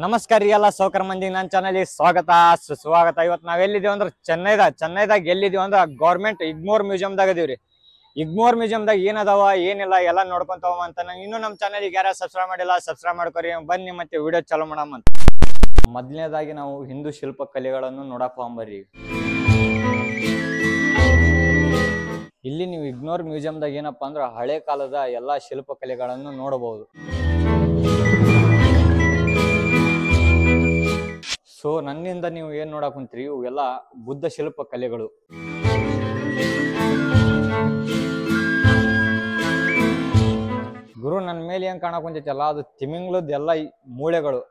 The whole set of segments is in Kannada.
ನಮಸ್ಕಾರ ರೀ ಎಲ್ಲ ಸೌಕರ ಮಂದಿ ನನ್ನ ಚಾನಲ್ ಸ್ವಾಗತ ಸುಸ್ವಾಗತ. ಇವತ್ತು ನಾವ್ ಎಲ್ಲಿದೀವಿ ಅಂದ್ರೆ ಚೆನ್ನೈದಾಗ ಎಲ್ಲಿದೀವಿ ಅಂದ್ರೆ ಗೌರ್ಮೆಂಟ್ ಇಗ್ಮೋರ್ ಮ್ಯೂಸಿಯಂದಾಗ ಇದೀವ್ರಿ. ಇಗ್ಮೋರ್ ಮ್ಯೂಸಿಯಂದಾಗ ಏನದಾವ ಏನಿಲ್ಲ ಎಲ್ಲ ನೋಡ್ಕೊಂತ ಹೋಗ ಅಂತ. ಇನ್ನು ನಮ್ಮ ಚಾನಲ್ ಯಾರ ಸಬ್ಸ್ಕ್ರೈಬ್ ಮಾಡಿಲ್ಲ ಸಬ್ಸ್ಕ್ರೈಬ್ ಮಾಡ್ಕೊರಿ. ಬನ್ನಿ ಮತ್ತೆ ವಿಡಿಯೋ ಚಾಲೂ ಮಾಡಮ್ಮ ಅಂತ. ಮೊದಲನೇದಾಗಿ ನಾವು ಹಿಂದೂ ಶಿಲ್ಪ ಕಲೆಗಳನ್ನು ನೋಡಕ್ ಹೋಗ್ಬರ್ರಿ. ಇಲ್ಲಿ ನೀವು ಇಗ್ಮೋರ್ ಮ್ಯೂಸಿಯಂದಾಗ ಏನಪ್ಪಾ ಅಂದ್ರೆ ಹಳೆ ಕಾಲದ ಎಲ್ಲಾ ಶಿಲ್ಪ ಕಲೆಗಳನ್ನು ನೋಡಬಹುದು. ಸೊ ನನ್ನಿಂದ ನೀವು ಏನ್ ನೋಡಕ್ ಕುಂತೀರಿ, ಇವು ಎಲ್ಲ ಬುದ್ಧ ಶಿಲ್ಪ ಕಲೆಗಳು. ಗುರು ನನ್ನ ಮೇಲೆ ಏನ್ ಕಾಣಕ್ ಕುಂತೈತಲ್ಲ ಅದು ತಿಮಿಂಗ್ಳದ್ ಎಲ್ಲ ಮೂಳೆಗಳು.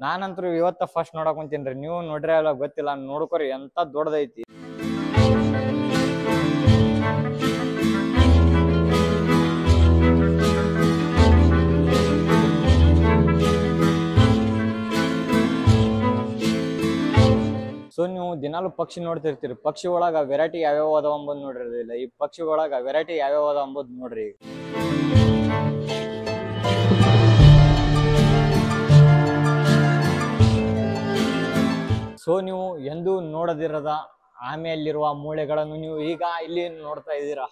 ನಾನಂತರೂ ಇವತ್ತ ಫಸ್ಟ್ ನೋಡಕ್ ಕುಂತೀನ್ರಿ. ನೀವು ನೋಡ್ರಿ ಅಲ್ಲ ಗೊತ್ತಿಲ್ಲ, ನೋಡ್ಕೊರಿ ಎಂತ ದೊಡ್ಡದೈತಿ. ಸೊ ನೀವು ದಿನಾಲು ಪಕ್ಷಿ ನೋಡ್ತಿರ್ತೀರಿ. ಪಕ್ಷಿ ಒಳಗ ವೆರೈಟಿ ಯಾವ್ಯಾವ ಅದಾವ ಅಂಬುದು ನೋಡಿರಲಿಲ್ಲ. ಈ ಪಕ್ಷಿ ಒಳಗ ವೆರೈಟಿ ಯಾವ್ಯಾವ ಅದಾವ ಅಂಬುದು ನೋಡ್ರಿ. ಸೊ ನೀವು ಎಂದೂ ನೋಡದಿರದ ಆಮೆಯಲ್ಲಿರುವ ಮೂಳೆಗಳನ್ನು ನೀವು ಈಗ ಇಲ್ಲಿ ನೋಡ್ತಾ ಇದ್ದೀರಾ.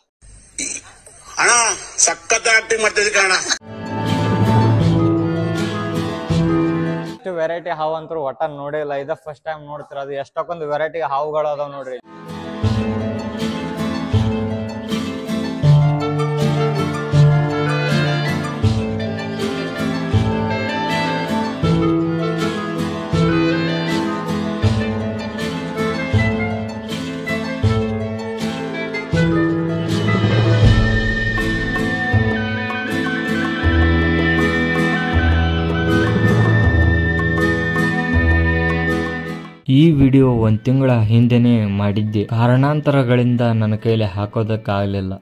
ವೆರೈಟಿ ಹಾವು ಅಂತೂ ಒಟ್ಟ ನೋಡಿಲ್ಲ, ಇದ ಫಸ್ಟ್ ಟೈಮ್ ನೋಡ್ತೀರ. ಅದು ಎಷ್ಟೊಂದು ವೆರೈಟಿ ಹಾವುಗಳು ಅದಾವ ನೋಡ್ರಿ. ಈ ವಿಡಿಯೋ 1 ತಿಂಗಳ ಹಿಂದೆನೆ ಮಾಡಿದ್ದೆ. ಕಾರಣಾಂತರಗಳಿಂದ ನನ್ನ ಕೈಲಿ ಹಾಕೋದಕ್ಕಾಗಲಿಲ್ಲ.